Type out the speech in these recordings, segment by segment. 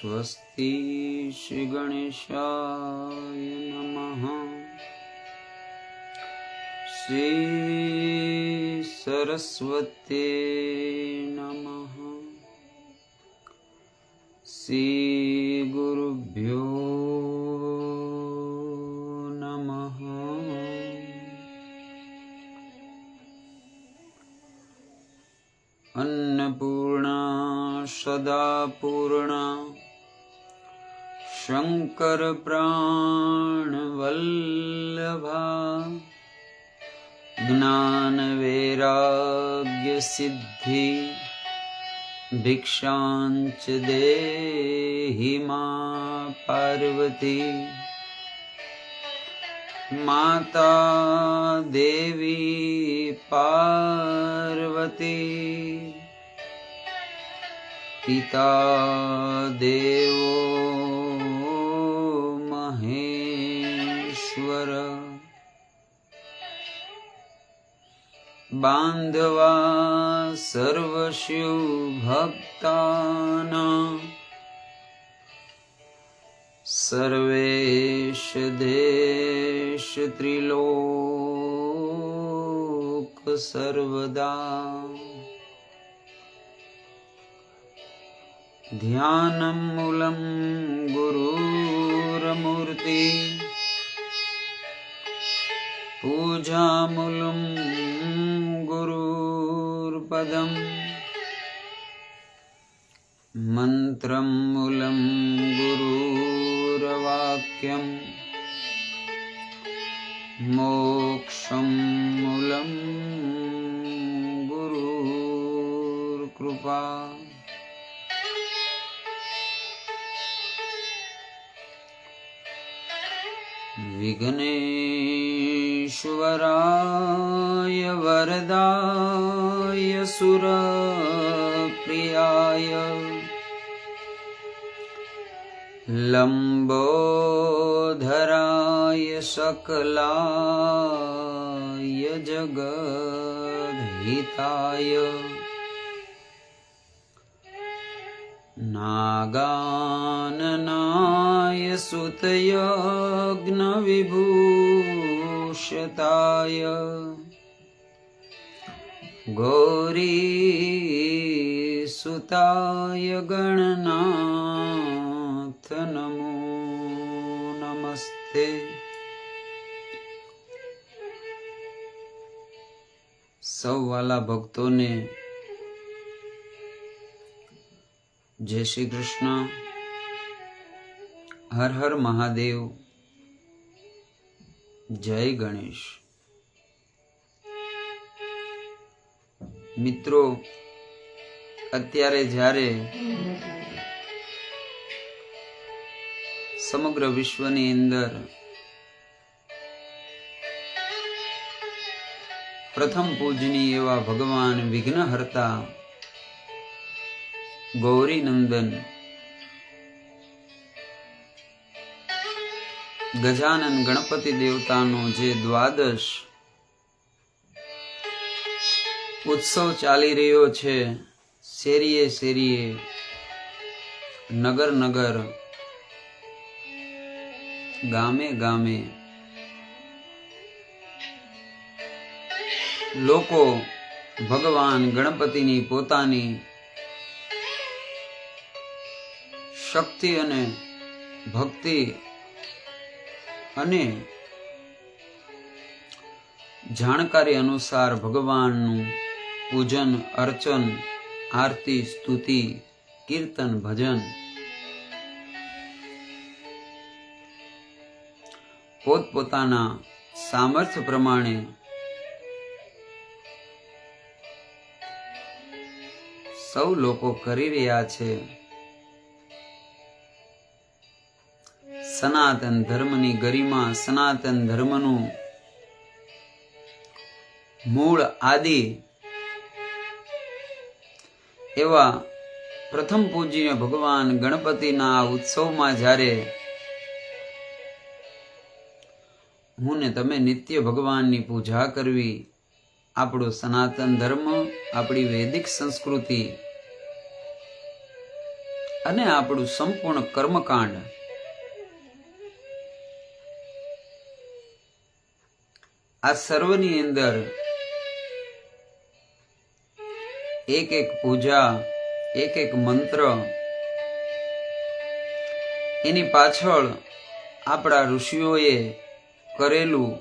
स्वस्ति श्री गणेशाय नमः। श्री सरस्वती नमः। श्री गुरुभ्यो नमः। अन्नपूर्णा सदा पूर्णा शंकर प्राण वल्लभा ज्ञान वैराग्य सिद्धि भिक्षांच देहि मां पार्वती। माता देवी पार्वती पिता देवो महेश्वर। बांधवा सर्वशिव भक्तानां सर्वेश देश त्रिलोक सर्वदा। ध्यानं मूलं गुरुर्मूर्ति पूजामूलं गुरुर्पदम् मंत्रं मूलं गुरुर्वाक्यं मोक्षं मूलं गुरुर्कृपा। विघ्नेश्वराय वरदाय सुरप्रियाय लंबोदराय सकलाय जगद्हिताय नागाननाय सुतयज्ञविभूषिताय गौरीसुताय गणनाथ नमो नमस्ते। सौ वाला भक्तों ने जय श्री कृष्ण, हर हर महादेव, जय गणेश। મિત્રો, અત્યારે જ્યારે સમગ્ર વિશ્વની અંદર પ્રથમ પૂજની એવા ભગવાન વિઘ્નહર્તા ગૌરી નંદન ગજાનન ગણપતિ દેવતાનો જે દ્વાદશ ઉત્સવ ચાલી રહ્યો છે, શેરીએ શેરીએ, નગર નગર, ગામે ગામે લોકો ભગવાન ગણપતિની પોતાની શક્તિ અને ભક્તિ અને જાણકારી અનુસાર ભગવાનનું પૂજન અર્ચન, આરતી, સ્તુતિ, કીર્તન, ભજન પોતપોતાના સામર્થ્ય પ્રમાણે સૌ લોકો કરી રહ્યા છે। સનાતન ધર્મની ગરિમા, સનાતન ધર્મનું મૂળ આદિ એવા પ્રથમ પૂજ્ય ભગવાન ગણપતિના ઉત્સવમાં જ્યારે હું ને તમે નિત્ય ભગવાનની પૂજા કરવી, આપણો સનાતન ધર્મ, આપણી વૈદિક સંસ્કૃતિ અને આપણું સંપૂર્ણ કર્મકાંડ આ સર્વની અંદર એક એક પૂજા, એક એક મંત્ર, એની પાછળ આપણા ઋષિઓએ કરેલું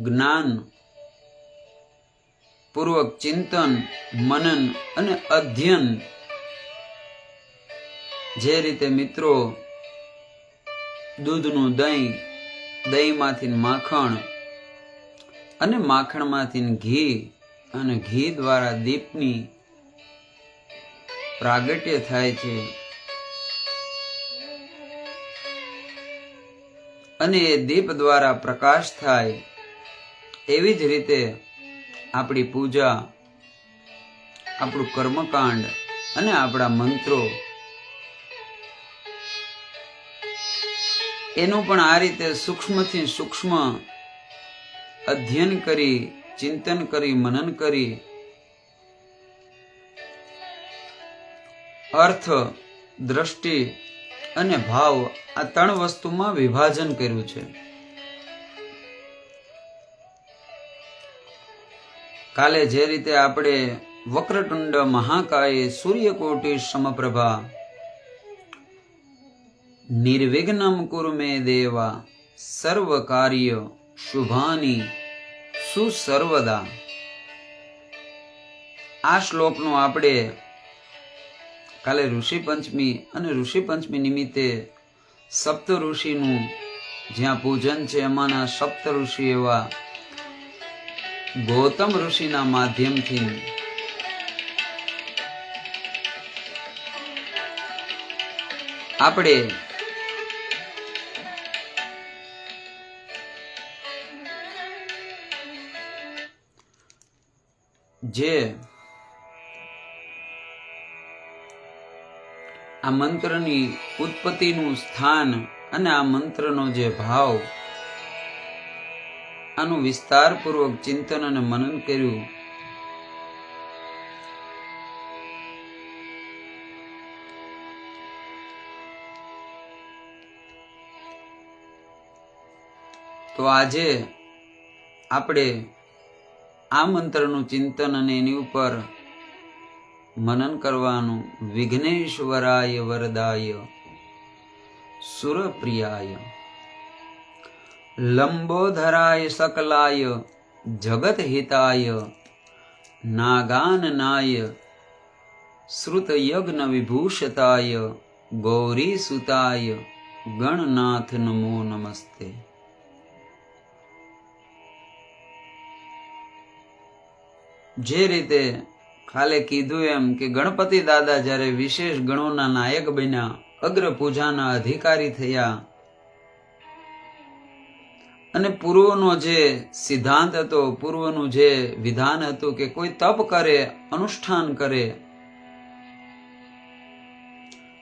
જ્ઞાન પૂર્વક ચિંતન, મનન અને અધ્યયન, જે રીતે મિત્રો દૂધનું દહીં, દહીંમાંથી માખણ અને માખણમાંથી ઘી અને ઘી દ્વારા દીપની પ્રાગટ્ય થાય છે અને એ દીપ દ્વારા પ્રકાશ થાય, એવી જ રીતે આપણી પૂજા, આપણું કર્મકાંડ અને આપણા મંત્રો એનું પણ આ રીતે સૂક્ષ્મથી સૂક્ષ્મ અધ્યયન કરી, ચિંતન કરી, મનન કરી અર્થ, દ્રષ્ટિ અને ભાવ આ ત્રણ વસ્તુમાં વિભાજન કર્યું છે. કાલે જે રીતે આપણે વક્રતુંડ મહાકાય સૂર્યકોટિ સમપ્રભા નિર્વિઘ્નમ કુરુ મે દેવા સર્વ કાર્ય શુભાની સુસર્વદા, આ શ્લોકનું આપણે કાલે ઋષિ પંચમી અને ઋષિ પંચમી નિમિત્તે સપ્ત ઋષિનું જ્યાં પૂજન છે એમાંના સપ્ત ઋષિ એવા ગૌતમ ઋષિના માધ્યમથી આપણે જે આ મંત્રની ઉત્પત્તિનું સ્થાન અને આ મંત્રનો જે ભાવ, આનું વિસ્તારપૂર્વક ચિંતન અને મનન કર્યું. તો આજે આપણે આ મંત્રનું ચિંતન અને એની ઉપર મનન કરવાનું. વિઘ્નેશ્વરાય વરદાય સુરપ્રિયાય લંબોધરાય સકલાય જગત હિતાય નાગાનનાય શ્રુત યજ્ઞ વિભૂષતાય ગૌરી સુતાય ગણનાથ નમો નમસ્તે. જે રીતે કાલે કીધું એમ કે ગણપતિ દાદા જ્યારે વિશેષ ગણોના નાયક બન્યા, અગ્ર પૂજાના અધિકારી થયા અને પૂર્વનો જે સિદ્ધાંત હતો, પૂર્વનું જે વિધાન હતું કે કોઈ તપ કરે, અનુષ્ઠાન કરે,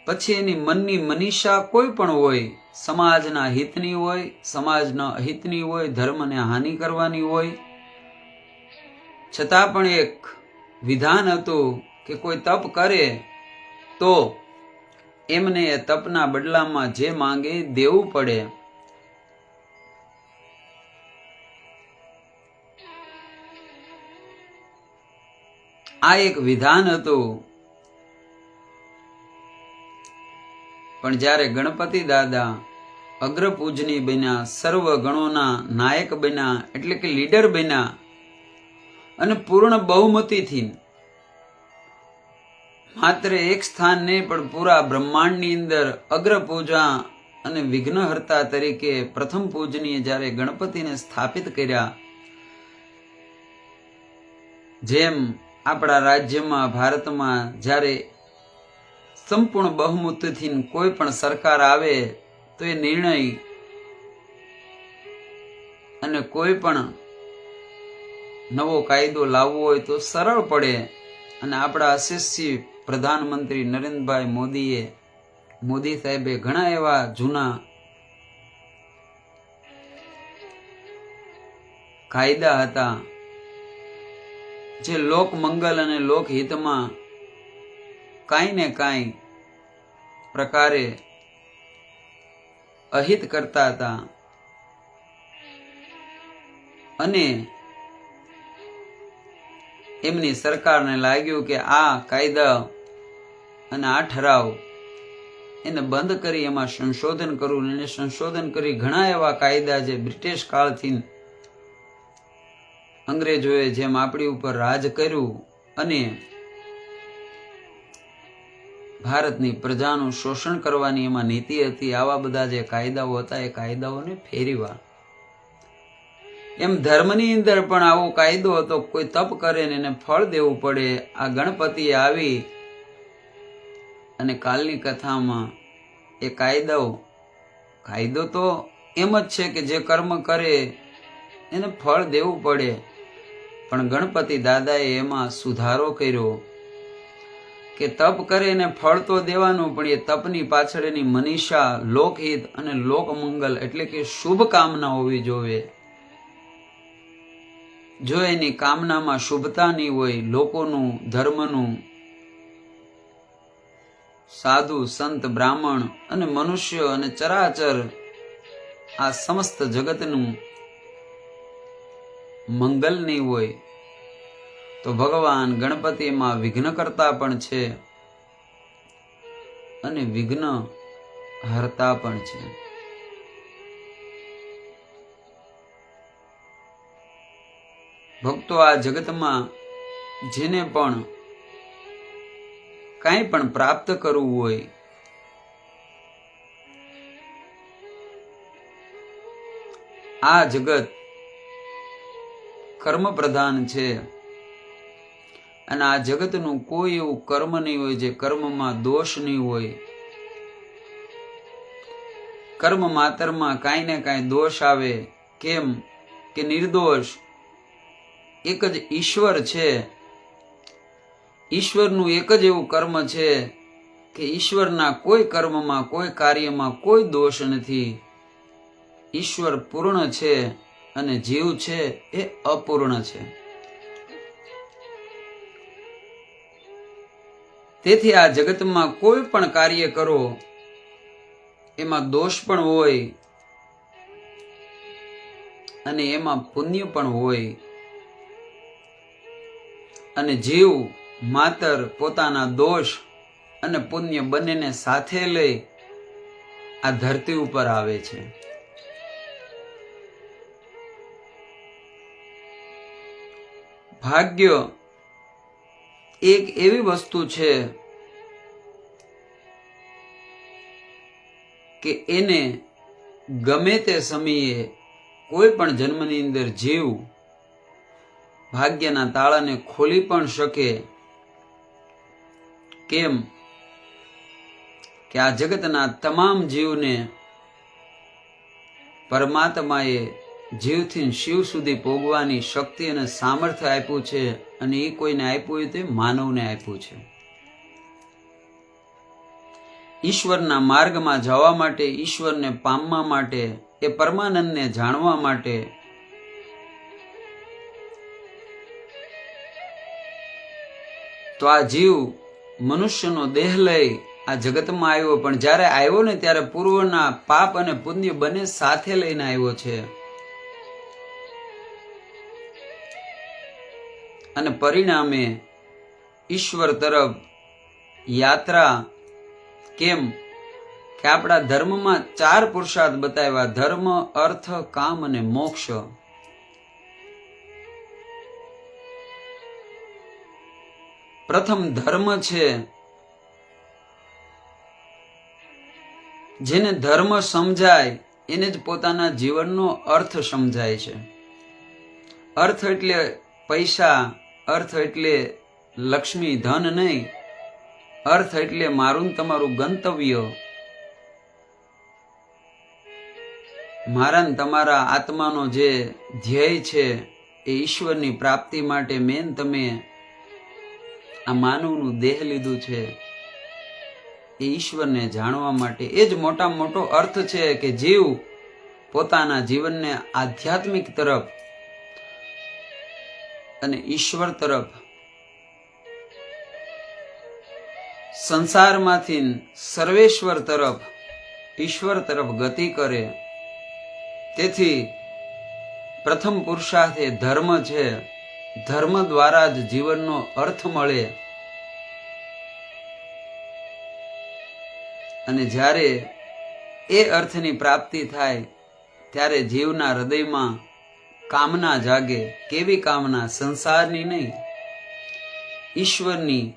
પછી એની મનની મનીષા કોઈ પણ હોય, સમાજના હિતની હોય, સમાજના અહિતની હોય, ધર્મને હાનિ કરવાની હોય, છતાં પણ એક વિધાન હતું કે કોઈ તપ કરે તો એમને એ તપના બદલામાં જે માંગે દેવું પડે. આ એક વિધાન હતું. પણ જ્યારે ગણપતિ દાદા અગ્રપૂજની બન્યા, સર્વ ગણોના નાયક બન્યા, એટલે કે લીડર બન્યા અને પૂર્ણ બહુમતીથી માત્ર એક સ્થાન નહીં પણ પૂરા બ્રહ્માંડની અંદર અગ્ર પૂજા અને વિઘ્નહર્તા તરીકે પ્રથમ પૂજનીય જ્યારે ગણપતિને સ્થાપિત કર્યા, જેમ આપણા રાજ્યમાં, ભારતમાં જ્યારે સંપૂર્ણ બહુમતીથી કોઈ પણ સરકાર આવે તો એ નિર્ણય અને કોઈ પણ નવો કાયદો લાવવો હોય તો સરળ પડે. અને આપણા યશસ્વી પ્રધાનમંત્રી નરેન્દ્રભાઈ મોદી સાહેબે ઘણા એવા જૂના કાયદા હતા જે લોક મંગલ અને લોકહિતમાં કાંઈ ને કાંઈ પ્રકારે અહિત કરતા હતા અને એમની સરકારને લાગ્યું કે આ કાયદા અને આ ઠરાવ એને બંધ કરી એમાં સંશોધન કરવું. એને સંશોધન કરી ઘણા એવા કાયદા જે બ્રિટિશ કાળથી અંગ્રેજોએ જેમ આપણી ઉપર રાજ કર્યું અને ભારતની પ્રજાનું શોષણ કરવાની એમાં નીતિ હતી, આવા બધા જે કાયદાઓ હતા એ કાયદાઓને ફેરવ્યા. એમ ધર્મની અંદર પણ આવો કાયદો હતો, કોઈ તપ કરે ને એને ફળ દેવું પડે. આ ગણપતિએ આવી અને કાલની કથામાં એ કાયદો તો એમ જ છે કે જે કર્મ કરે એને ફળ દેવું પડે, પણ ગણપતિ દાદાએ એમાં સુધારો કર્યો કે તપ કરે ને ફળ તો દેવાનું, પણ એ તપની પાછળની મનીષા લોકહિત અને લોકમંગલ એટલે કે શુભ કામના હોવી જોઈએ. જો એની કામનામાં શુભતા નહીં હોય, લોકોનું, ધર્મનું, સાધુ સંત બ્રાહ્મણ અને મનુષ્ય અને ચરાચર આ સમસ્ત જગતનું મંગલ નહીં હોય, તો ભગવાન ગણપતિમાં વિઘ્નકર્તા પણ છે અને વિઘ્ન હરતા પણ છે. ભક્તો, આ જગતમાં જેને પણ કાંઈ પણ પ્રાપ્ત કરવું હોય, આ જગત કર્મ પ્રધાન છે અને આ જગતનું કોઈ એવું કર્મ નહીં હોય જે કર્મમાં દોષ નહીં હોય. કર્મ માત્રમાં કાંઈ ને કાંઈ દોષ આવે. કેમ કે નિર્દોષ એક જ ઈશ્વર છે. ઈશ્વરનું એક જ એવું કર્મ છે કે ઈશ્વરના કોઈ કર્મમાં, કોઈ કાર્યમાં કોઈ દોષ નથી. ઈશ્વર પૂર્ણ છે અને જીવ છે એ અપૂર્ણ છે. તેથી આ જગતમાં કોઈ પણ કાર્ય કરો એમાં દોષ પણ હોય અને એમાં પુણ્ય પણ હોય. અને જીવ માત્ર પોતાના દોષ અને પુણ્ય બંનેને સાથે લઈ આ ધરતી ઉપર આવે છે. ભાગ્ય એક એવી વસ્તુ છે કે એને ગમે તે સમયે કોઈ પણ જન્મની અંદર જીવ ભાગ્યના તાળાને ખોલી પણ શકે. કેમ કે આ જગતના તમામ જીવને પરમાત્માએ જીવથી શિવ સુધી પોગવાની શક્તિ અને સામર્થ્ય આપ્યું છે અને એ કોઈને આપ્યું હોય તે માનવને આપ્યું છે. ઈશ્વરના માર્ગમાં જવા માટે, ઈશ્વરને પામવા માટે, એ પરમાનંદને જાણવા માટે તો આ જીવ મનુષ્યનો દેહ લઈ આ જગતમાં આવ્યો, પણ જ્યારે આવ્યો ને ત્યારે પૂર્વના પાપ અને પુણ્ય બંને સાથે લઈને આવ્યો છે. અને પરિણામે ઈશ્વર તરફ યાત્રા. કેમ કે આપણા ધર્મમાં 4 પુરુષાર્થ બતાવ્યા: ધર્મ, અર્થ, કામ અને મોક્ષ. પ્રથમ ધર્મ છે. જેને ધર્મ સમજાય એને જ પોતાના જીવનનો અર્થ સમજાય છે. અર્થ એટલે પૈસા, અર્થ એટલે લક્ષ્મી ધન નહીં. અર્થ એટલે મારું તમારું ગંતવ્ય, મારા ને તમારા આત્માનો જે ધ્યેય છે એ ઈશ્વરની પ્રાપ્તિ માટે મેન તમે આ માનવનું દેહ લીધું છે એ ઈશ્વરને જાણવા માટે. એ જ મોટામાં મોટો અર્થ છે કે જીવ પોતાના જીવનને આધ્યાત્મિક તરફ અને ઈશ્વર તરફ સંસારમાંથી સર્વેશ્વર તરફ, ઈશ્વર તરફ ગતિ કરે. તેથી પ્રથમ પુરુષાર્થ એ ધર્મ છે. ધર્મ દ્વારા જ જીવનનો અર્થ મળે. અને જ્યારે એ અર્થની પ્રાપ્તિ થાય ત્યારે જીવના હૃદયમાં કામના જાગે. કેવી કામના? સંસારની નહીં, ઈશ્વરની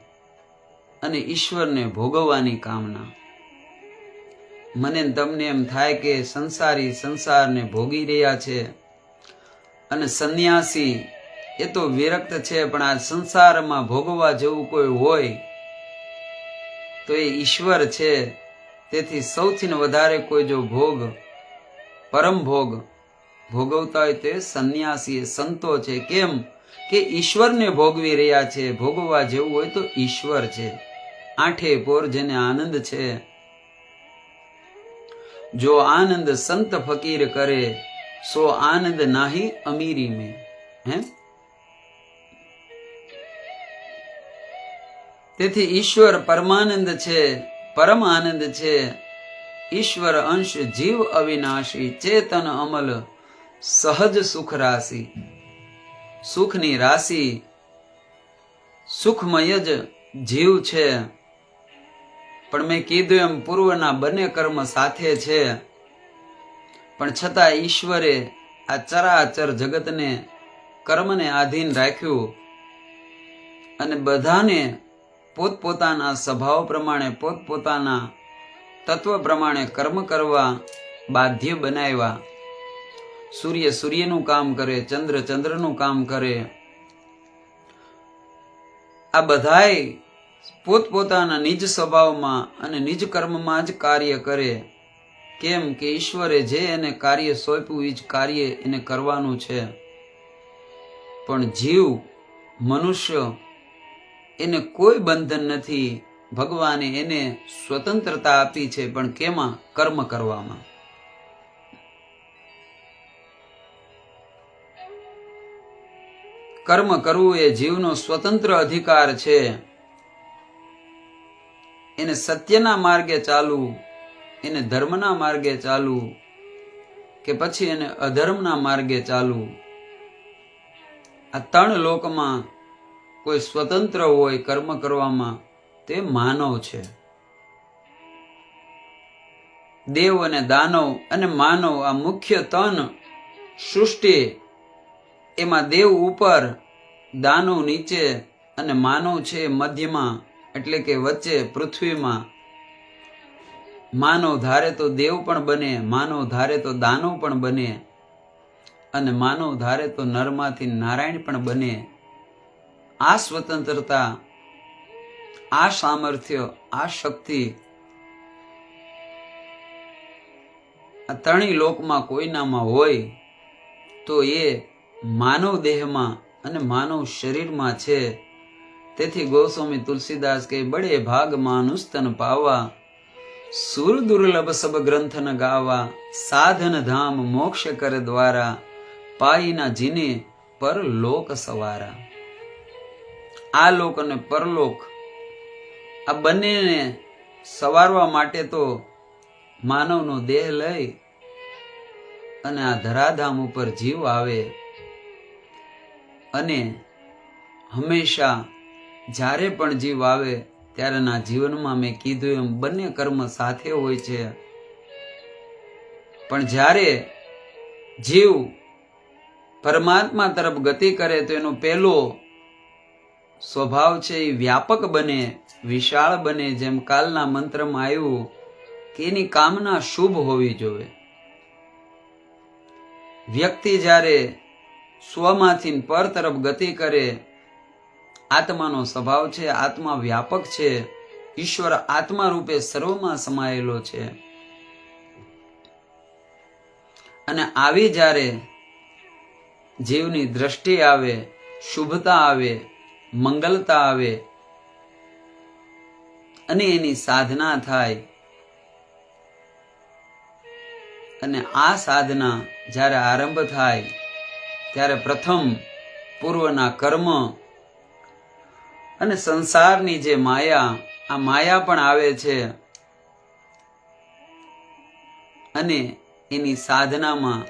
અને ઈશ્વરને ભોગવવાની કામના. મને તમને એમ થાય કે સંસારી સંસારને ભોગી રહ્યા છે અને સંન્યાસી એ તો વિરક્ત છે, પણ આ સંસારમાં ભોગવવા જેવું કોઈ હોય તો એ ઈશ્વર છે. તેથી સૌથી વધારે કોઈ જો ભોગ, પરમ ભોગ ભોગવતા હોય તે સંન્યાસી, સંતો છે. કેમ કે ઈશ્વરને ભોગવી રહ્યા છે. ભોગવવા જેવું હોય તો ઈશ્વર છે. આઠે પોર જેને આનંદ છે. જો આનંદ સંત ફકીર કરે, સો આનંદ નાહી અમીરી में. હે, તેથી ઈશ્વર પરમાનંદ છે, પરમ આનંદ છે. ઈશ્વર અંશ જીવ અવિનાશી, ચેતન અમલ સહજ સુખ રાશિ. સુખની રાશિ, સુખમય જ જીવ છે. પણ મેં કીધું એમ પૂર્વના બંને કર્મ સાથે છે. પણ છતાં ઈશ્વરે આ ચરાચર જગતને કર્મને આધીન રાખ્યું અને બધાને પોતપોતાના સ્વભાવ પ્રમાણે, પોતપોતાના તત્વ પ્રમાણે કર્મ કરવા બાધ્ય બનાવ્યા. સૂર્ય સૂર્યનું કામ કરે, ચંદ્ર ચંદ્રનું કામ કરે. આ બધાય પોતપોતાના નિજ સ્વભાવમાં અને નિજ કર્મમાં જ કાર્ય કરે. કેમ કે ઈશ્વરે જે એને કાર્ય સોંપ્યું એ જ કાર્ય એને કરવાનું છે. પણ જીવ, મનુષ્ય, એને કોઈ બંધન નથી. ભગવાને એને સ્વતંત્રતા આપી છે, પણ કેમાં? કર્મ કરવામાં. કર્મ કરવું એ જીવનો સ્વતંત્ર અધિકાર છે. એને સત્યના માર્ગે ચાલવું, એને ધર્મના માર્ગે ચાલવું કે પછી એને અધર્મના માર્ગે ચાલવું, આ ત્રણ લોકમાં કોઈ સ્વતંત્ર હોય કર્મ કરવામાં તે માનવ છે. દેવ અને દાનવ અને માનવ આ મુખ્ય ત્રણ સૃષ્ટિ. એમાં દેવ ઉપર, દાનવ નીચે અને માનવ છે મધ્યમાં, એટલે કે વચ્ચે પૃથ્વીમાં. માનવ ધારે તો દેવ પણ બને, માનવ ધારે તો દાનવ પણ બને, અને માનવ ધારે તો નરમાંથી નારાયણ પણ બને. આ સ્વતંત્રતા, આ સામર્થ્ય, આ શક્તિ આ ત્રણેય લોકમાં કોઈનામાં હોય તો એ માનવ દેહમાં અને માનવ શરીરમાં છે. તેથી ગોસ્વામી તુલસીદાસ કે બડે ભાગ માનુષ તન પાવા, સુર દુર્લભ સબ ગ્રંથ ન ગાવા, સાધન ધામ મોક્ષ કર દ્વારા, પાઈના જીને પર લોક સવારા. આ લોક અને પરલોક આ બંનેને સવારવા માટે તો માનવનો દેહ લઈ અને આ ધરાધામ ઉપર જીવ આવે. અને હંમેશા જ્યારે પણ જીવ આવે ત્યારેના જીવનમાં મેં કીધું એમ બંને કર્મ સાથે હોય છે. પણ જ્યારે જીવ પરમાત્મા તરફ ગતિ કરે તો એનો પહેલો સ્વભાવ છે એ વ્યાપક બને, વિશાળ બને. જેમ કાલના મંત્રમાં આવ્યું કે એની કામના શુભ હોવી જોઈએ. વ્યક્તિ જ્યારે સ્વમાંથી પર તરફ ગતિ કરે, આત્માનો સ્વભાવ છે, આત્મા વ્યાપક છે, ઈશ્વર આત્મા રૂપે સર્વમાં સમાયેલો છે. અને આવી જ્યારે જીવની દ્રષ્ટિ આવે, શુભતા આવે, મંગલતા આવે અને એની સાધના થાય, અને આ સાધના જ્યારે આરંભ થાય ત્યારે પ્રથમ પૂર્વના કર્મ અને સંસારની જે માયા આ માયા પણ આવે છે અને એની સાધનામાં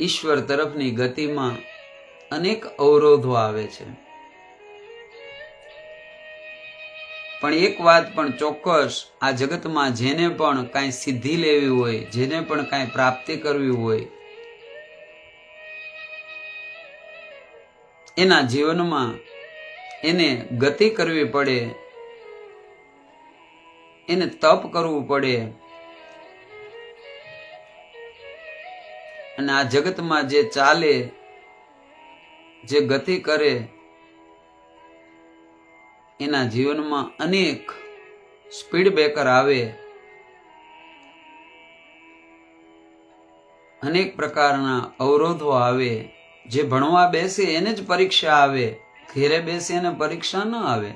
ઈશ્વર તરફની ગતિમાં અનેક અવરોધો આવે છે. પણ એક વાત પણ ચોક્કસ, આ જગતમાં જેને પણ કાંઈ સિદ્ધિ લેવી હોય, જેને પણ કાંઈ પ્રાપ્તિ કરવી હોય, એના જીવનમાં એને ગતિ કરવી પડે, એને તપ કરવું પડે. અને આ જગતમાં જે ચાલે, જે ગતિ કરે, એના જીવનમાં અનેક સ્પીડ બ્રેકર આવે, અનેક પ્રકારના અવરોધો આવે. જે ભણવા બેસે એને જ પરીક્ષા આવે, ઘેરે બેસે એને પરીક્ષા ન આવે.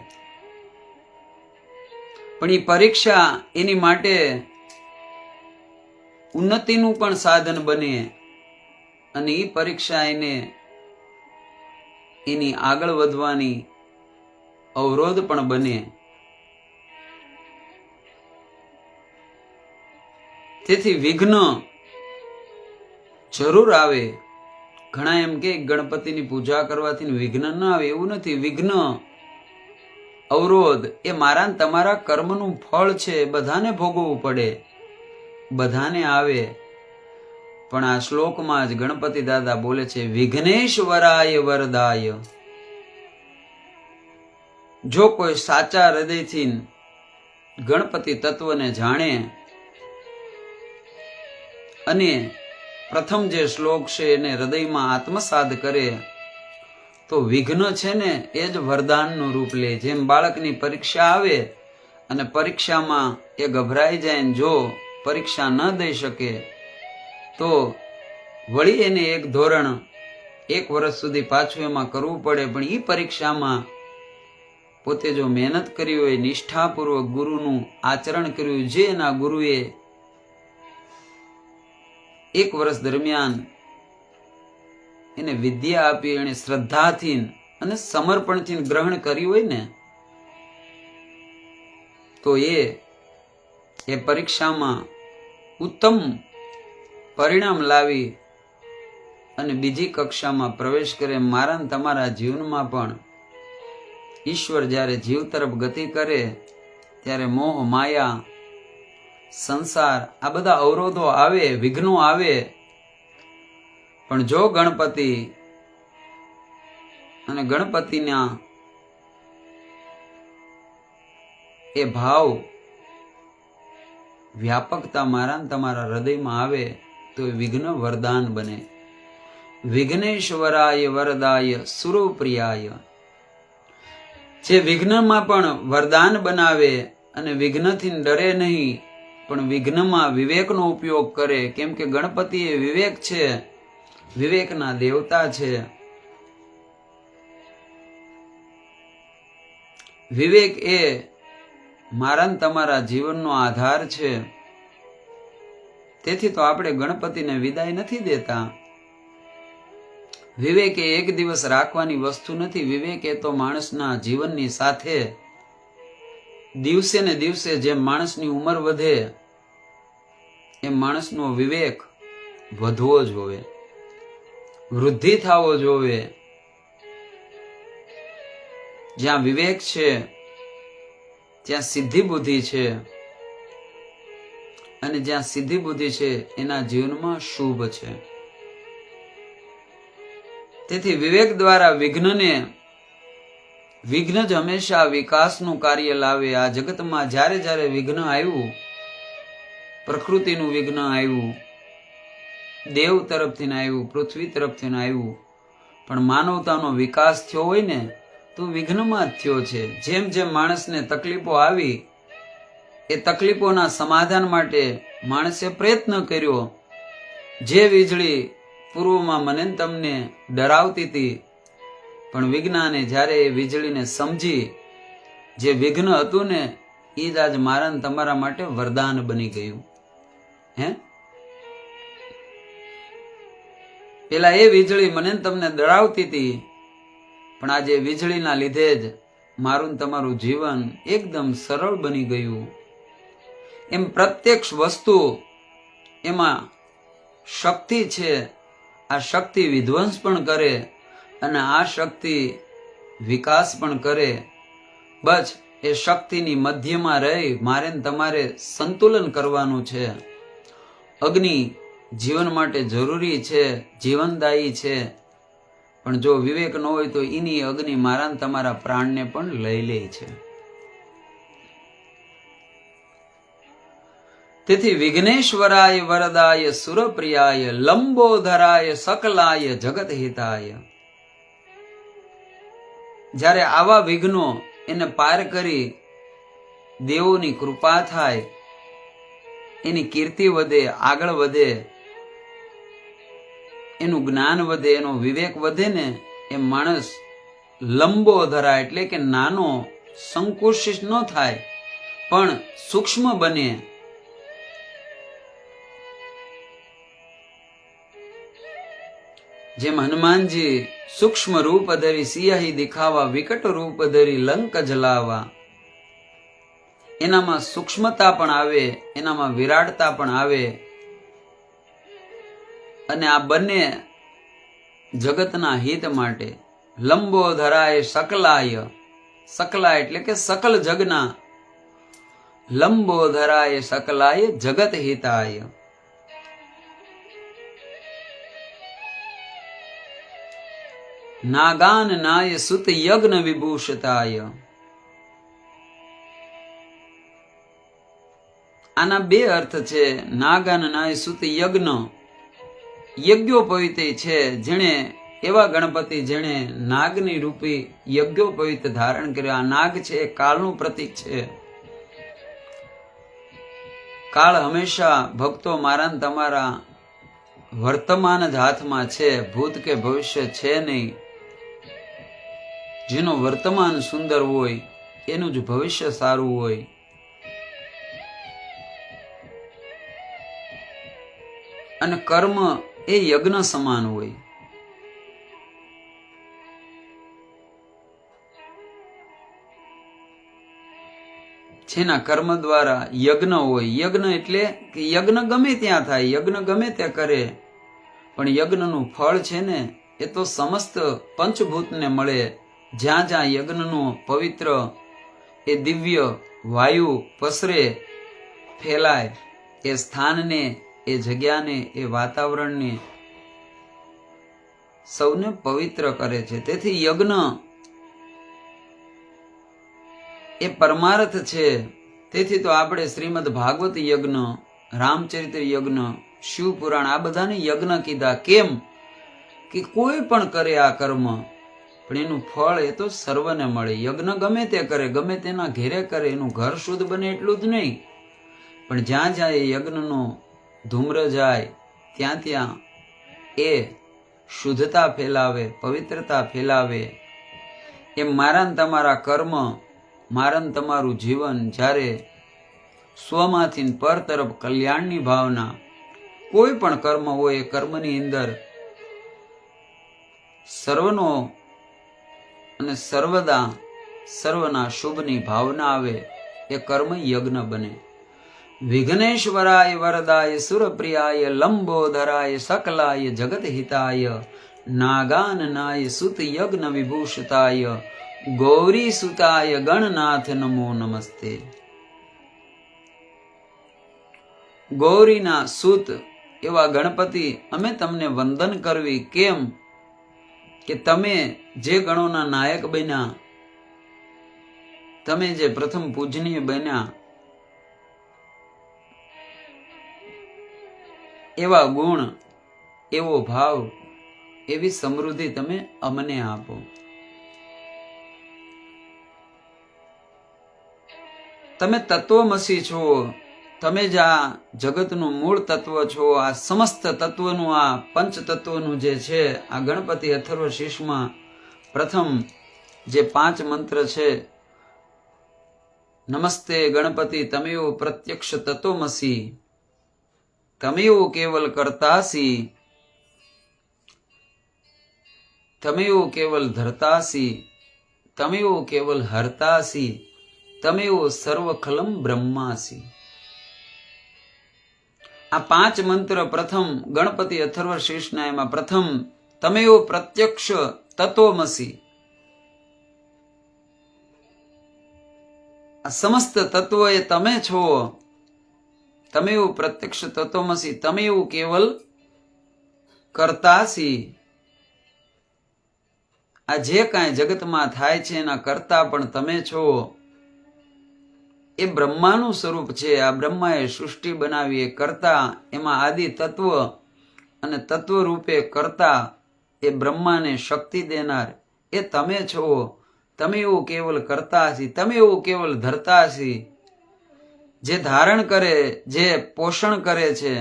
પણ એ પરીક્ષા એની માટે ઉન્નતિનું પણ સાધન બને અને એ પરીક્ષા એને એની આગળ વધવાની અવરોધ પણ બને. તેથી વિઘ્ન જરૂર આવે. ઘણા એમ કે ગણપતિની પૂજા કરવાથી વિઘ્ન ન આવે, એવું નથી. વિઘ્ન, અવરોધ એ મારા ને તમારા કર્મનું ફળ છે. બધાને ભોગવવું પડે, બધાને આવે. પણ આ શ્લોકમાં જ ગણપતિ દાદા બોલે છે, વિઘ્નેશ્વરાય વરદાય. જો કોઈ સાચા હૃદયથી ગણપતિ તત્વને જાણે અને પ્રથમ જે શ્લોક છે એને હૃદયમાં આત્મસાદ કરે, તો વિઘ્ન છે ને એ જ વરદાનનું રૂપ લે. જેમ બાળકની પરીક્ષા આવે અને પરીક્ષામાં એ ગભરાઈ જાય ને જો પરીક્ષા ન દઈ શકે તો વળી એને એક ધોરણ, એક વર્ષ સુધી પાછું એમાં કરવું પડે. પણ એ પરીક્ષામાં પોતે જો મહેનત કરી હોય, નિષ્ઠાપૂર્વક ગુરુનું આચરણ કર્યું, જે એના ગુરુએ એક વર્ષ દરમિયાન એને વિદ્યા આપી, એને શ્રદ્ધાથી અને સમર્પણથી ગ્રહણ કરી હોય ને, તો એ પરીક્ષામાં ઉત્તમ પરિણામ લાવી અને બીજી કક્ષામાં પ્રવેશ કરે. મારા ને તમારા જીવનમાં પણ ઈશ્વર જ્યારે જીવ તરફ ગતિ કરે ત્યારે મોહ, માયા, સંસાર, આ બધા અવરોધો આવે, વિઘ્નો આવે. પણ જો ગણપતિ અને ગણપતિના એ ભાવ, વ્યાપકતા મારા ને તમારા હૃદયમાં આવે તો એ વિઘ્ન વરદાન બને. વિઘ્નેશ્વરાય વરદાય સુરપ્રિયાય. જે વિઘ્નમાં પણ વરદાન બનાવે અને વિઘ્નથી ડરે નહીં, પણ વિઘ્નમાં વિવેકનો ઉપયોગ કરે. કેમ કે ગણપતિ એ વિવેક છે, વિવેકના દેવતા છે. વિવેક એ મારા ને તમારા જીવનનો આધાર છે. તેથી તો આપણે ગણપતિને વિદાય નથી દેતા. વિવેક એ એક દિવસ રાખવાની વસ્તુ નથી. વિવેક એ તો માણસના જીવનની સાથે દિવસે ને દિવસે જેમ માણસની ઉંમર વધે એમ માણસનો વિવેક વધવો જોવે, વૃદ્ધિ થવો જોવે. જ્યાં વિવેક છે ત્યાં સિદ્ધિ બુદ્ધિ છે, અને જ્યાં સિદ્ધિ બુદ્ધિ છે એના જીવનમાં શુભ છે. તેથી વિવેક દ્વારા વિઘ્ન જ હંમેશા વિકાસનું કાર્ય લાવે. આ જગતમાં જ્યારે જ્યારે વિઘ્ન આવ્યું, પ્રકૃતિનું વિઘ્ન આવ્યું, દેવ તરફથી આવ્યું, પૃથ્વી તરફથી આવ્યું, પણ માનવતાનો વિકાસ થયો હોય ને તો વિઘ્નમાં જ થયો છે. જેમ જેમ માણસને તકલીફો આવી, એ તકલીફોના સમાધાન માટે માણસે પ્રયત્ન કર્યો. જે વીજળી પૂર્વમાં મને તમને ડરાવતી હતી, પણ વિજ્ઞાને જ્યારે એ વીજળીને સમજી, જે વિઘ્ન હતું ને એ જ આજ મારા ને તમારા માટે વરદાન બની ગયું. પેલા એ વીજળી મને તમને ડરાવતી હતી, પણ આજે વીજળીના લીધે જ મારું ને તમારું જીવન એકદમ સરળ બની ગયું. એમ પ્રત્યક્ષ વસ્તુ એમાં શક્તિ છે. આ શક્તિ વિધ્વંસ પણ કરે અને આ શક્તિ વિકાસ પણ કરે. બસ એ શક્તિની મધ્યમાં રહી મારે ને તમારે સંતુલન કરવાનું છે. અગ્નિ જીવન માટે જરૂરી છે, જીવનદાયી છે, પણ જો વિવેક ન હોય તો એની અગ્નિ મારા ને તમારા પ્રાણને પણ લઈ લે છે. તેથી વિઘ્નેશ્વરાય વરદાય સુરપ્રિયાય લંબોધરાય સકલાય જગત હિતાય. જ્યારે આવા વિઘ્નો એને પાર કરી દેવોની કૃપા થાય, એની કીર્તિ વધે, આગળ વધે, એનું જ્ઞાન વધે, એનો વિવેક વધે ને એ માણસ લંબોધરા એટલે કે નાનો સંકુચિત ન થાય પણ સૂક્ષ્મ બને. જેમ હનુમાનજી સૂક્ષ્મ રૂપ ધરી સિયાહી દિખાવા, વિકટ રૂપ ધરી લંક જલાવા. એનામાં સૂક્ષ્મતા પણ આવે, એનામાં વિરાટતા પણ આવે. અને આ બંને જગતના હિત માટે. લંબોધરાય સકલાય, સકલા એટલે કે સકલ જગના. લંબોધરાય સકલાય જગત હિતાય. નાગાન નાય સુત યજ્ઞ વિભૂષિતાય. આના બે અર્થ છે. નાગાન નાય સુત યજ્ઞ, યજ્ઞોપવિત છે. જેણે એવા ગણપતિ જેણે નાગની રૂપી યજ્ઞોપવિત ધારણ કર્યો. આ નાગ છે કાળનું પ્રતીક છે. કાળ હંમેશા ભક્તો મારા ને તમારા વર્તમાન જ હાથમાં છે, ભૂત કે ભવિષ્ય છે નહીં. જેનું વર્તમાન સુંદર હોય એનું જ ભવિષ્ય સારું હોય. અને કર્મ એ યજ્ઞ સમાન હોય. જેના કર્મ દ્વારા યજ્ઞ હોય. યજ્ઞ એટલે કે યજ્ઞ ગમે ત્યાં થાય, યજ્ઞ ગમે ત્યાં કરે, પણ યજ્ઞનું ફળ છે ને એ તો સમસ્ત પંચભૂતને મળે. જ્યાં જ્યાં યજ્ઞનું પવિત્ર એ દિવ્ય વાયુ પસરે, ફેલાય, એ સ્થાનને, એ જગ્યાને, એ વાતાવરણને સૌને પવિત્ર કરે છે. તેથી યજ્ઞ એ પરમાર્થ છે. તેથી તો આપણે શ્રીમદ ભાગવત યજ્ઞ, રામચરિત્ર યજ્ઞ, શિવપુરાણ આ બધાને યજ્ઞ કીધા. કેમ કે કોઈ પણ કરે આ કર્મ પણ એનું ફળ એ તો સર્વને મળે. યજ્ઞ ગમે તે કરે, ગમે તેના ઘેરે કરે, એનું ઘર શુદ્ધ બને એટલું જ નહીં, પણ જ્યાં જ્યાં એ યજ્ઞનો ધૂમ્ર જાય ત્યાં ત્યાં એ શુદ્ધતા ફેલાવે, પવિત્રતા ફેલાવે. એમ મારા ને તમારા કર્મ, મારા ને તમારું જીવન જ્યારે સ્વમાંથી પર તરફ કલ્યાણની ભાવના, કોઈ પણ કર્મ હોય એ કર્મની અંદર સર્વનો અને સર્વદા સર્વના શુભની ભાવના આવે, એ કર્મ યજ્ઞ બને. વિઘ્નેશ્વરાય વરદાય સુરપ્રિયાય લંબોધરાય સકલાય જગત હિતાય નાગાન નાય સુત યજ્ઞ વિભૂષિતાય ગૌરી સુતાય ગણનાથ નમો નમસ્તે. ગૌરીના સુત એવા ગણપતિ અમે તમને વંદન કરવી. કેમ કે તમે જે ગણોના નાયક બન્યા, તમે જે પ્રથમ પૂજનીય બન્યા, એવા ગુણ, એવો ભાવ, એવી સમૃદ્ધિ તમે અમને આપો. તમે તત્વમસી છો. તમે જ આ જગતનું મૂળ તત્વ છો. આ સમસ્ત તત્વનું, આ પંચ તત્વનું જે છે, આ ગણપતિ અથર્વ શીર્ષમાં પ્રથમ જે 5 મંત્ર છે, નમસ્તે ગણપતિ તમેવ પ્રત્યક્ષ તત્વમસી તમેવ કેવલ કર્તાસી તમેવ કેવલ ધરતાસી, તમેવ કેવલ હરતાસી, તમેવ સર્વખલમ બ્રહ્માસી. આ 5 મંત્ર પ્રથમ ગણપતિ અથર્વ શીર્ષના એમાં પ્રથમ તમેવ પ્રત્યક્ષ તત્વમસી. આ સમસ્ત તત્વ એ તમે છો. તમેવ પ્રત્યક્ષ તત્વમસી, તમેવ કેવલ કર્તાસી. આ જે કાંઈ જગતમાં થાય છે એના કર્તા પણ તમે છો. એ બ્રહ્માનું સ્વરૂપ છે. આ બ્રહ્માએ સૃષ્ટિ બનાવી, એ કર્તા, એમાં આદિ તત્વ અને તત્વ રૂપે કર્તા એ બ્રહ્માને શક્તિ દેનાર એ તમે છો. તમે એવું કેવલ કરતાસી, તમે એવું કેવલ ધરતાસી. જે ધારણ કરે, જે પોષણ કરે છે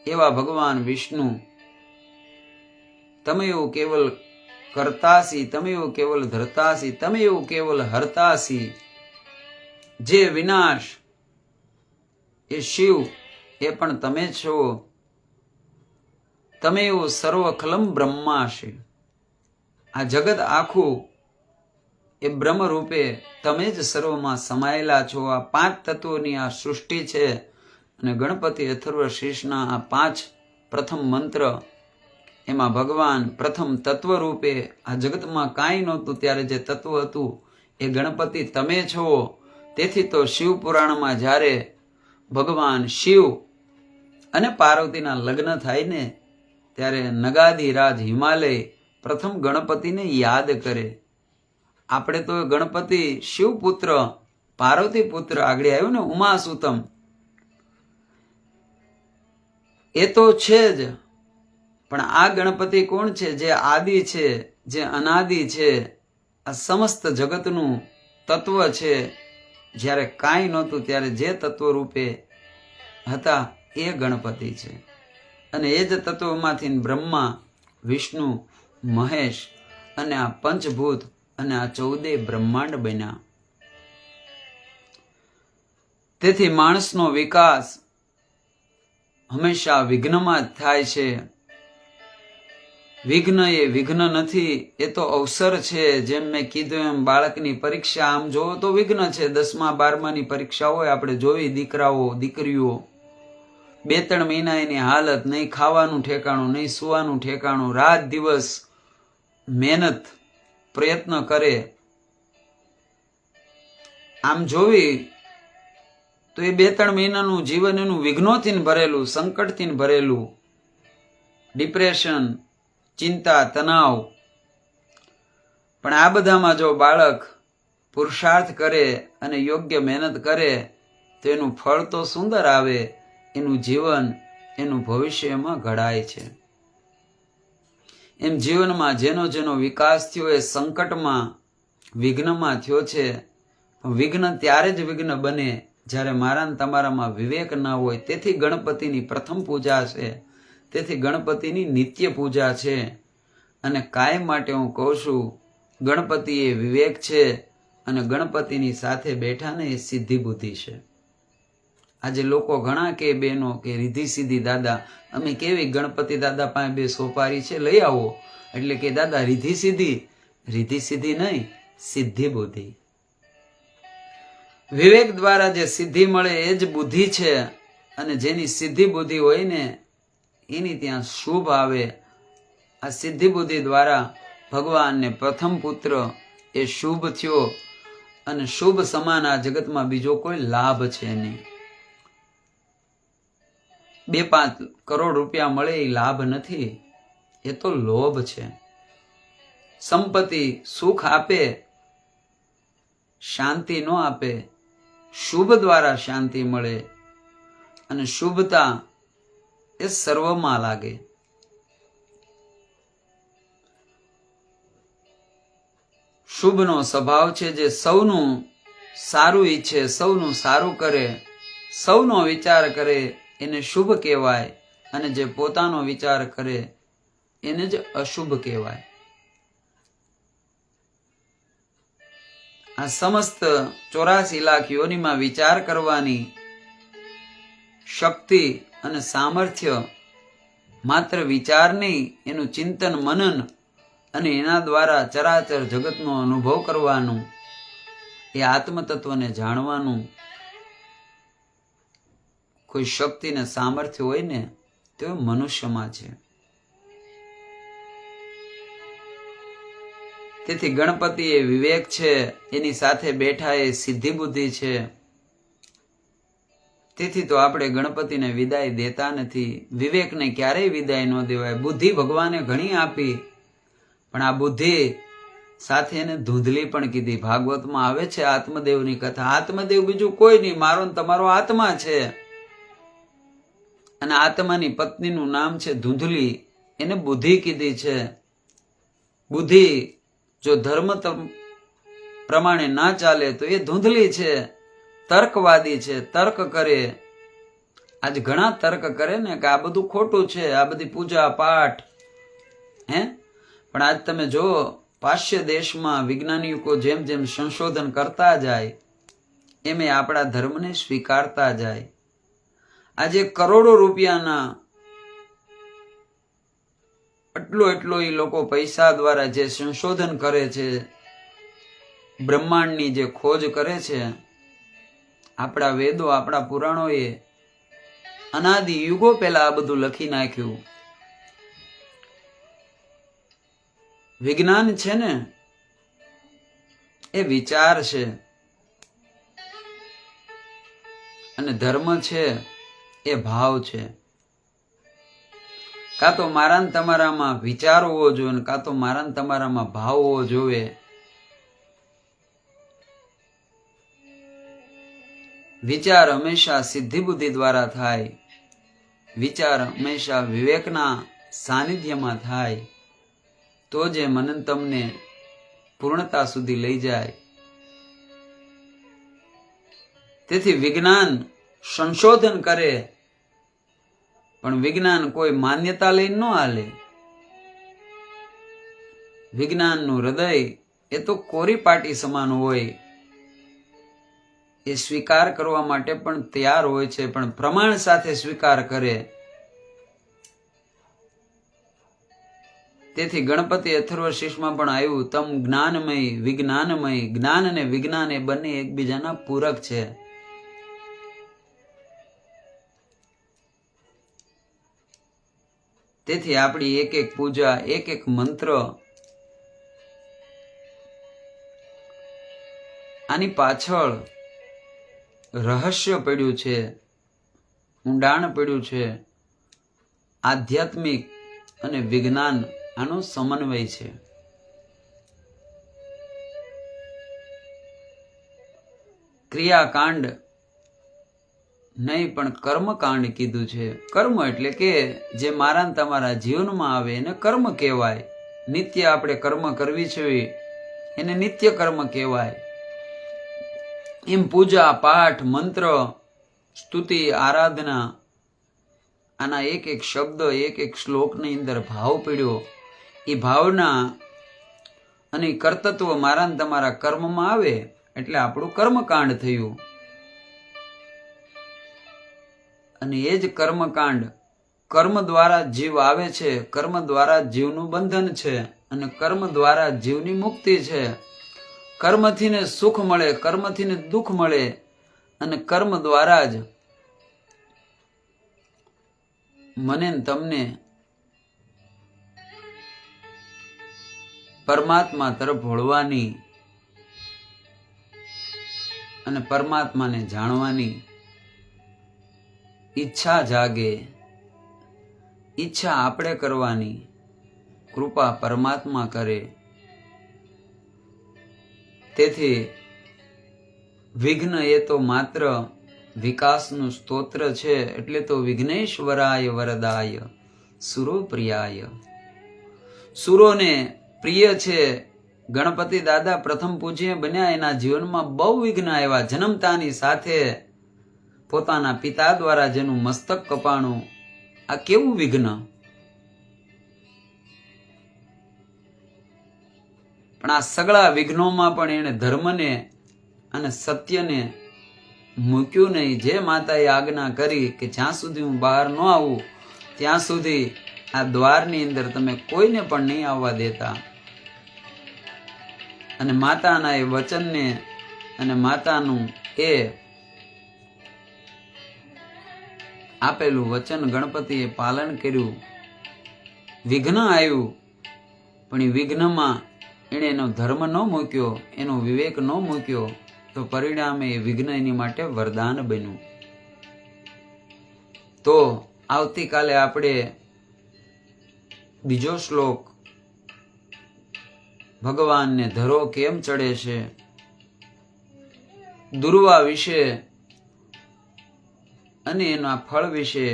એવા ભગવાન વિષ્ણુ. તમે એવું કેવલ કરતાસી, તમે એવું કેવલ ધરતાસી, તમે એવું કેવલ હરતાસી. જે વિનાશ એ શિવ એ પણ તમે છો. તમે એવું સર્વખલમ બ્રહ્માસી. આ જગત આખું એ બ્રહ્મ રૂપે તમે જ સર્વમાં સમાયેલા છો. આ 5 તત્વોની આ સૃષ્ટિ છે. અને ગણપતિ અથર્વ શીર્ષના આ 5 પ્રથમ મંત્ર એમાં ભગવાન પ્રથમ તત્વ રૂપે આ જગતમાં કાંઈ નહોતું ત્યારે જે તત્વ હતું એ ગણપતિ તમે છો. તેથી તો શિવ પુરાણમાં જ્યારે ભગવાન શિવ અને પાર્વતીના લગ્ન થાય ને ત્યારે નગાધિરાજ હિમાલય પ્રથમ ગણપતિને યાદ કરે. આપણે તો ગણપતિ શિવપુત્ર પાર્વતી પુત્ર આગળ આવ્યું ને ઉમાસુતમ, એ તો છે જ. પણ આ ગણપતિ કોણ છે? જે આદિ છે, જે અનાદિ છે, આ સમસ્ત જગતનું તત્વ છે. જ્યારે કાંઈ નહોતું ત્યારે જે તત્વ રૂપે હતા એ ગણપતિ છે. અને એ જ તત્વમાંથી બ્રહ્મા, વિષ્ણુ, મહેશ અને આ પંચભૂત અને આ 14 બ્રહ્માંડ બન્યા. તેથી માણસનો વિકાસ હંમેશા વિઘ્નમાં જ થાય છે. વિઘ્ન એ વિઘ્ન નથી, એ તો અવસર છે. જેમ મેં કીધું એમ બાળકની પરીક્ષા આમ જોવો તો વિઘ્ન છે. 10મા 12માની પરીક્ષા હોય, આપણે જોઈ દીકરાઓ દીકરીઓ 2-3 મહિના એની હાલત, નહીં ખાવાનું ઠેકાણું, નહીં સુવાનું ઠેકાણું, રાત દિવસ મહેનત પ્રયત્ન કરે. આમ જોવી તો એ 2-3 મહિનાનું જીવન એનું વિઘ્નોથી ભરેલું, સંકટથી ભરેલું, ડિપ્રેશન, ચિંતા, તણાવ. પણ આ બધામાં જો બાળક પુરુષાર્થ કરે અને યોગ્ય મહેનત કરે તો એનું ફળ તો સુંદર આવે. એનું જીવન, એનું ભવિષ્યમાં ઘડાય છે. એમ જીવનમાં જેનો જેનો વિકાસ થયો એ સંકટમાં, વિઘ્નમાં થયો છે. વિઘ્ન ત્યારે જ વિઘ્ન બને જ્યારે મારા ને તમારામાં વિવેક ના હોય. તેથી ગણપતિની પ્રથમ પૂજા છે. તેથી ગણપતિની નિત્ય પૂજા છે. અને કાયમ માટે હું કહું છું, ગણપતિ એ વિવેક છે અને ગણપતિની સાથે બેઠા ને એ સિદ્ધિ બુદ્ધિ છે. આજે લોકો ઘણા કે બહેનો કે રીધી સીધી દાદા, અમે કેવી ગણપતિ દાદા પાસે 2 સોપારી છે લઈ આવો. એટલે કે દાદા રીધી સીધી, રીધી સીધી નહીં, સિદ્ધિ બુદ્ધિ. વિવેક દ્વારા જે સિદ્ધિ મળે એ જ બુદ્ધિ છે. અને જેની સિદ્ધિ બુદ્ધિ હોય ને એની ત્યાં શુભ આવે. આ સિદ્ધિ બુદ્ધિ દ્વારા ભગવાનને પ્રથમ પુત્ર એ શુભ થયો. અને શુભ સમાન આ જગતમાં બીજો કોઈ લાભ છે નહીં. 2-5 કરોડ રૂપિયા મળે એ લાભ નથી, એ તો લોભ છે. સંપત્તિ સુખ આપે, શાંતિ ન આપે. શુભ દ્વારા શાંતિ મળે અને શુભતા એ સર્વમાં લાગે. શુભનો સ્વભાવ છે. જે સૌનું સારું ઈચ્છે, સૌનું સારું કરે, સૌનો વિચાર કરે એને શુભ કહેવાય. અને જે પોતાનો વિચાર કરે એને જ અશુભ કહેવાય. આ સમસ્ત 84 લાખ યોનિમાં વિચાર કરવાની શક્તિ અને સામર્થ્ય માત્ર વિચાર નહીં, એનું ચિંતન મનન અને એના દ્વારા ચરાચર જગતનો અનુભવ કરવાનું, એ આત્મતત્વને જાણવાનું કોઈ શક્તિ ને સામર્થ્ય હોય ને તો એ મનુષ્યમાં છે. તેથી ગણપતિ એ વિવેક છે, એની સાથે બેઠા એ સિદ્ધિ બુદ્ધિ છે. તેથી તો આપણે ગણપતિને વિદાય દેતા નથી. વિવેકને ક્યારેય વિદાય ન દેવાય. બુદ્ધિ ભગવાને ઘણી આપી, પણ આ બુદ્ધિ સાથે એને ધૂંધલી પણ કીધી. ભાગવતમાં આવે છે આત્મદેવની કથા. આત્મદેવ બીજું કોઈ નહીં, મારો ને તમારો આત્મા છે. અને આત્માની પત્નીનું નામ છે ધૂંધલી. એને બુદ્ધિ કીધી છે. બુદ્ધિ જો ધર્મ પ્રમાણે ના ચાલે તો એ ધૂંધલી છે, તર્કવાદી છે, તર્ક કરે. આજ ઘણા તર્ક કરે ને કે આ બધું ખોટું છે, આ બધી પૂજા પાઠ પણ આજ તમે જો પાશ્ય દેશમાં વિજ્ઞાનિકો જેમ જેમ સંશોધન કરતા જાય એમ આપણા ધર્મને સ્વીકારતા જાય. આજે કરોડો રૂપિયાના એટલો એ લોકો પૈસા દ્વારા જે સંશોધન કરે છે, બ્રહ્માંડની જે ખોજ કરે છે, આપણા વેદો આપણા પુરાણોએ અનાદિ યુગો પહેલા આ બધું લખી નાખ્યું. વિજ્ઞાન છે ને એ વિચાર છે, અને ધર્મ છે એ ભાવ છે. કાં તો મારા ને તમારામાં વિચાર હોવો જોઈએ, કાં તો મારા ને તમારામાં ભાવ હોવો જોઈએ. વિચાર હંમેશા સિદ્ધિ બુદ્ધિ દ્વારા થાય. વિચાર હંમેશા વિવેકના સાનિધ્યમાં થાય, તો જે મન તમને પૂર્ણતા સુધી લઈ જાય. તેથી વિજ્ઞાન સંશોધન કરે, પણ વિજ્ઞાન કોઈ માન્યતા લઈને ન હાલે. વિજ્ઞાનનું હૃદય એ તો કોરી પાટી સમાન હોય. એ સ્વીકાર કરવા માટે પણ તૈયાર હોય છે, પણ પ્રમાણ સાથે સ્વીકાર કરે. તેથી ગણપતિ અથર્વશીર્ષમાં પણ આવ્યું, તમ જ્ઞાનમય વિજ્ઞાનમય. જ્ઞાન અને વિજ્ઞાન એ બંને એકબીજાના પૂરક છે. તેથી આપણી એક એક પૂજા, એક એક મંત્ર, આની પાછળ રહસ્ય પડ્યું છે, ઊંડાણ પડ્યું છે. આધ્યાત્મિક અને વિજ્ઞાન આનો સમન્વય છે. ક્રિયાકાંડ નહીં પણ કર્મકાંડ કીધું છે. કર્મ એટલે કે જે મારા તમારા જીવનમાં આવે એને કર્મ કહેવાય. નિત્ય આપણે કર્મ કરવી જોઈએ એને નિત્ય કર્મ કહેવાય. એમ પૂજા પાઠ મંત્ર સ્તુતિ આરાધના, આના એક એક શબ્દ એક એક શ્લોકની અંદર ભાવ પીડ્યો. એ ભાવના અને કર્તૃત્વ મારા ને તમારા કર્મમાં આવે એટલે આપણું કર્મકાંડ થયું. અને એ જ કર્મકાંડ, કર્મ દ્વારા જીવ આવે છે, કર્મ દ્વારા જીવનું બંધન છે, અને કર્મ દ્વારા જીવની મુક્તિ છે. કર્મથી ને સુખ મળે, કર્મથી ને દુઃખ મળે, અને કર્મ દ્વારા જ મને તમને પરમાત્મા તરફ વળવાની અને પરમાત્માને જાણવાની ઈચ્છા જાગે. ઈચ્છા આપણે કરવાની, કૃપા પરમાત્મા કરે. તેથી વિઘ્ન એ તો માત્ર વિકાસનું સ્તોત્ર છે. એટલે તો વિઘ્નેશ્વરાય વરદાય સુરો પ્રિયાય. સુરોને પ્રિય છે. ગણપતિ દાદા પ્રથમ પૂજ્ય બન્યા, એના જીવનમાં બહુ વિઘ્ન આવ્યા. જન્મતાની સાથે પોતાના પિતા દ્વારા જેનું મસ્તક કપાણું, આ કેવું વિઘ્ન! પણ આ સગળા વિઘ્નોમાં પણ એણે ધર્મને અને સત્યને મૂક્યું નહીં. જે માતાએ આજ્ઞા કરી કે જ્યાં સુધી હું બહાર ન આવું ત્યાં સુધી આ દ્વારની અંદર તમે કોઈને પણ નહીં આવવા દેતા. અને માતાના એ વચનને અને માતાનું એ આપેલું વચન ગણપતિએ પાલન કર્યું. વિઘ્ન આવ્યું, પણ એ વિઘ્નમાં એણે એનો ધર્મ ન મૂક્યો, એનો વિવેક ન મૂક્યો, તો પરિણામે એ વિઘ્ન એની માટે વરદાન બન્યું. તો આવતીકાલે આપણે બીજો શ્લોક ભગવાનને ધરો કેમ ચડે છે, દુર્વા વિશે અને એના ફળ વિશે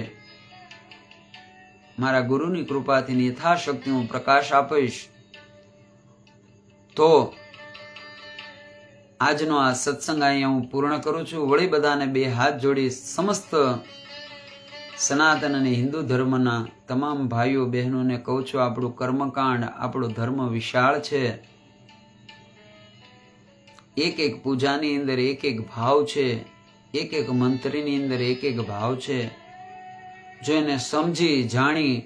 મારા ગુરુની કૃપાથી યથાશક્તિ હું પ્રકાશ આપીશ. તો આજનો આ સત્સંગ અહીંયા હું પૂર્ણ કરું છું. વળી બધાને બે હાથ જોડી સમસ્ત સનાતન અને હિન્દુ ધર્મના તમામ ભાઈઓ બહેનોને કહું છું, આપણું કર્મકાંડ, આપણો ધર્મ વિશાળ છે. એક એક પૂજાની અંદર એક એક ભાવ છે, એક એક મંત્રની અંદર એક એક ભાવ છે. જો એને સમજી જાણી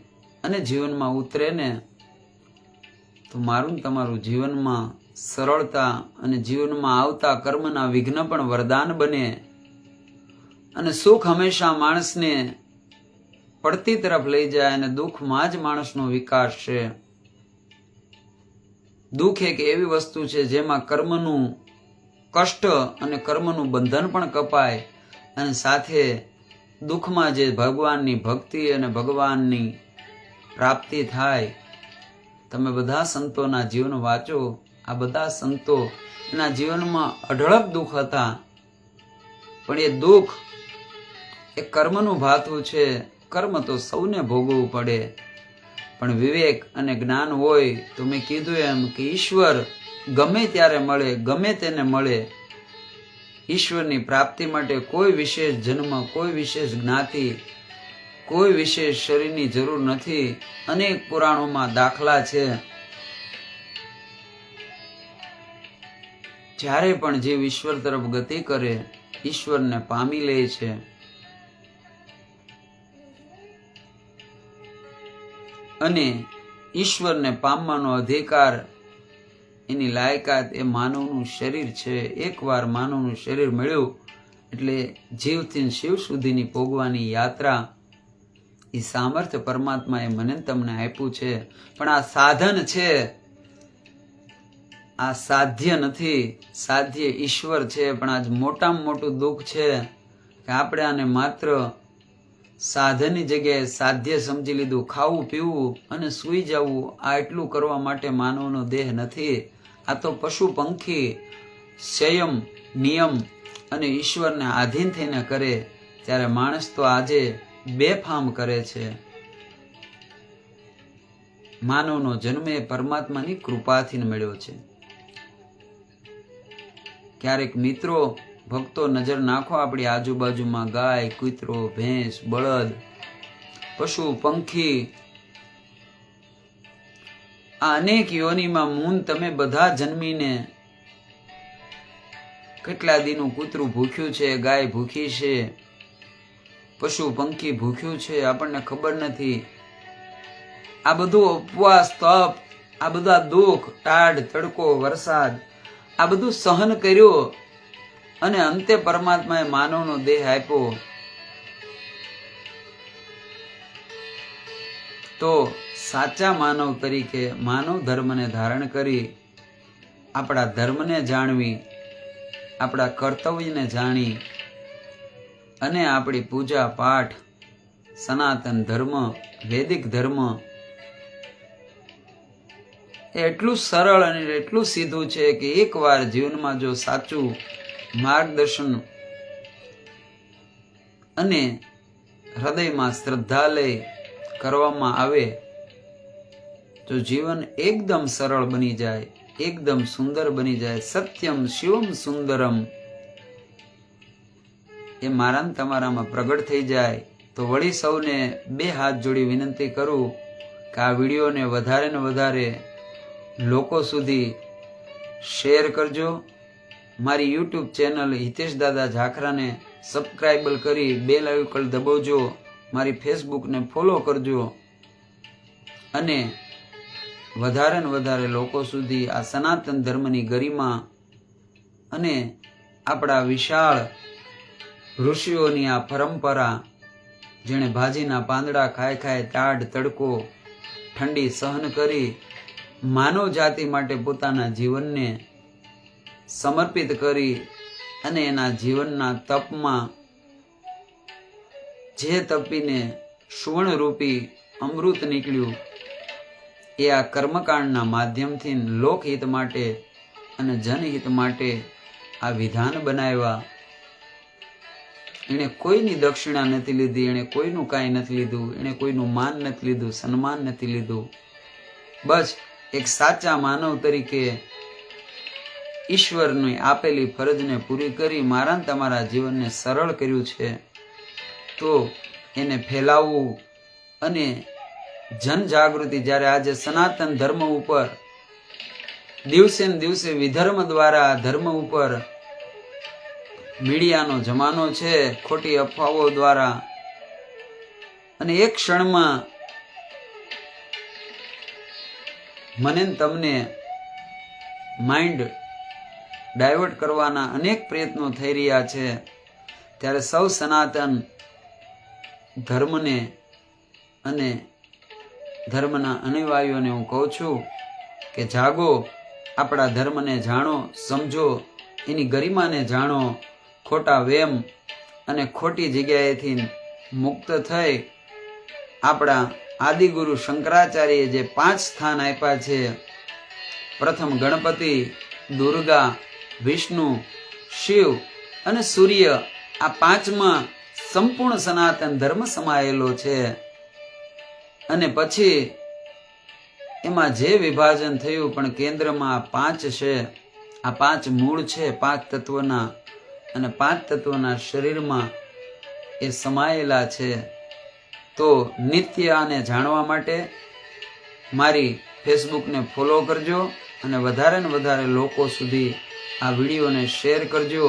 અને જીવનમાં ઉતરે ને, તો મારું તમારું જીવનમાં સરળતા અને જીવનમાં આવતા કર્મના વિઘ્ન પણ વરદાન બને. અને સુખ હંમેશા માણસને પડતી તરફ લઈ જાય અને દુઃખમાં જ માણસનો વિકાસ છે. દુઃખ એક એવી વસ્તુ છે જેમાં કર્મનું કષ્ટ અને કર્મનું બંધન પણ કપાય, અને સાથે દુઃખમાં જે ભગવાનની ભક્તિ અને ભગવાનની પ્રાપ્તિ થાય. તમે બધા સંતોના જીવન વાંચો. આ બધા સંતો એના જીવનમાં અઢળક દુઃખ હતા, પણ એ દુઃખ એ કર્મનું ભાથું છે. કર્મ તો સૌને ભોગવવું પડે, પણ વિવેક અને જ્ઞાન હોય તો મેં કીધું એમ કે ઈશ્વર ગમે ત્યારે મળે, ગમે તેને મળે. ઈશ્વરની પ્રાપ્તિ માટે કોઈ વિશેષ જન્મ, કોઈ વિશેષ જ્ઞાતિ, કોઈ વિશેષ શરીરની જરૂર નથી. અનેક પુરાણોમાં દાખલા છે. જ્યારે પણ જીવ ઈશ્વર તરફ ગતિ કરે, ઈશ્વરને પામી લે છે. અને ઈશ્વરને પામવાનો અધિકાર, એની લાયકાત એ માનવનું શરીર છે. એકવાર માનવનું શરીર મળ્યું એટલે જીવથી શિવ સુધીની પોગવાની યાત્રા, એ સામર્થ્ય પરમાત્માએ મને તમને આપ્યું છે. પણ આ સાધન છે, આ સાધ્ય નથી. સાધ્ય ઈશ્વર છે. પણ આજ મોટામાં મોટું દુઃખ છે કે આપણે આને માત્ર સાધનની જગ્યાએ સાધ્ય સમજી લીધું. ખાવું પીવું અને સૂઈ જવું, આ એટલું કરવા માટે માનવનો દેહ નથી. આ તો પશુ પંખી સંયમ, નિયમ અને ઈશ્વરને આધીન થઈને કરે. ત્યારે માણસ તો આજે બેફામ કરે છે. માનવનો જન્મ એ પરમાત્માની કૃપાથી મળ્યો છે. ક્યારેક મિત્રો ભક્તો નજર નાખો આપણી આજુબાજુમાં, ગાય, કૂતરો, ભેંસ, બળદ, પશુ પંખી, આ અનેક યોનિમાં મૂન તમે બધા જન્મીને કેટલા દીનું કૂતરું ભૂખ્યું છે, ગાય ભૂખી છે, પશુ પંખી ભૂખ્યું છે, આપણને ખબર નથી. આ બધું ઉપવાસ, તપ, આ બધા દુઃખ, ટાઢ, તડકો, વરસાદ, આ બધું સહન કર્યું અને અંતે પરમાત્માએ માનવનો દેહ આપ્યો. તો સાચા માનવ તરીકે માનવ ધર્મને ધારણ કરી આપણા ધર્મને જાણવી, આપણા કર્તવ્યને જાણી અને આપણી પૂજા પાઠ, સનાતન ધર્મ, વૈદિક ધર્મ એટલું સરળ અને એટલું સીધું છે કે એકવાર જીવનમાં જો સાચું માર્ગદર્શન અને હૃદયમાં શ્રદ્ધા લઈ કરવામાં આવે તો જીવન એકદમ સરળ બની જાય, એકદમ સુંદર બની જાય. સત્યમ શિવમ સુંદરમ એ મારા તમારામાં પ્રગટ થઈ જાય. તો વળી સૌને બે હાથ જોડી વિનંતી કરું કે આ વિડીયોને વધારે ને વધારે લોકો સુધી શેર કરજો. મારી યુટ્યુબ ચેનલ હિતેશ દાદા ઝાખરાને સબસ્ક્રાઇબ કરી બેલ આઇકન દબાવજો. મારી ફેસબુકને ફોલો કરજો. અને વધારે ને વધારે લોકો સુધી આ સનાતન ધર્મની ગરિમા અને આપણા વિશાળ ઋષિઓની આ પરંપરા, જેણે ભાજીના પાંદડા ખાઈ ખાઈ ટાઢ તડકો ઠંડી સહન કરી માનવ જાતિ માટે પોતાના જીવનને સમર્પિત કરી અને એના જીવનના તપમાં જે તપીને સુવર્ણરૂપી અમૃત નીકળ્યું, એ આ કર્મકાંડના માધ્યમથી લોકહિત માટે અને જનહિત માટે આ વિધાન બનાવ્યા. એણે કોઈની દક્ષિણા નથી લીધી, એણે કોઈનું કાંઈ નથી લીધું, એણે કોઈનું માન નથી લીધું, સન્માન નથી લીધું. બસ એક સાચા માનવ તરીકે ઈશ્વરની આપેલી ફરજને પૂરી કરી મારા તમારા જીવનને સરળ કર્યું છે. તો એને ફેલાવવું અને જનજાગૃતિ, જ્યારે આજે સનાતન ધર્મ ઉપર દિવસે ને દિવસે વિધર્મ દ્વારા ધર્મ ઉપર મીડિયાનો જમાનો છે, ખોટી અફવાઓ દ્વારા, અને એક ક્ષણમાં મને તમને માઇન્ડ ડાયવર્ટ કરવાના અનેક પ્રયત્નો થઈ રહ્યા છે. ત્યારે સૌ સનાતન ધર્મને અને ધર્મના અનુયાયીઓને હું કહું છું કે જાગો, આપણા ધર્મને જાણો, સમજો, એની ગરિમાને જાણો, ખોટા વેમ અને ખોટી જગ્યાએથી મુક્ત થઈ આપણા આદિગુરુ શંકરાચાર્યએ જે 5 સ્થાન આપ્યા છે, પ્રથમ ગણપતિ, દુર્ગા, વિષ્ણુ, શિવ અને સૂર્ય, આ 5માં સંપૂર્ણ સનાતન ધર્મ સમાયેલો છે. અને પછી એમાં જે વિભાજન થયું, પણ કેન્દ્રમાં 5 છે. આ 5 મૂળ છે 5 તત્વના, અને 5 તત્વના શરીરમાં એ સમાયેલા છે. તો નિત્ય આને જાણવા માટે મારી ફેસબુકને ફોલો કરજો અને વધારે ને વધારે લોકો સુધી આ વિડીયોને શેર કરજો.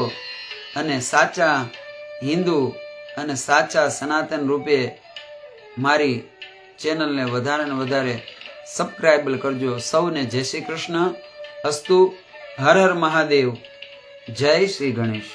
અને સાચા હિન્દુ અને સાચા સનાતન રૂપે મારી ચેનલને વધારે ને વધારે સબસ્ક્રાઇબ કરજો. સૌને જય શ્રી કૃષ્ણ. અસ્તુ. હર હર મહાદેવ. જય શ્રી ગણેશ.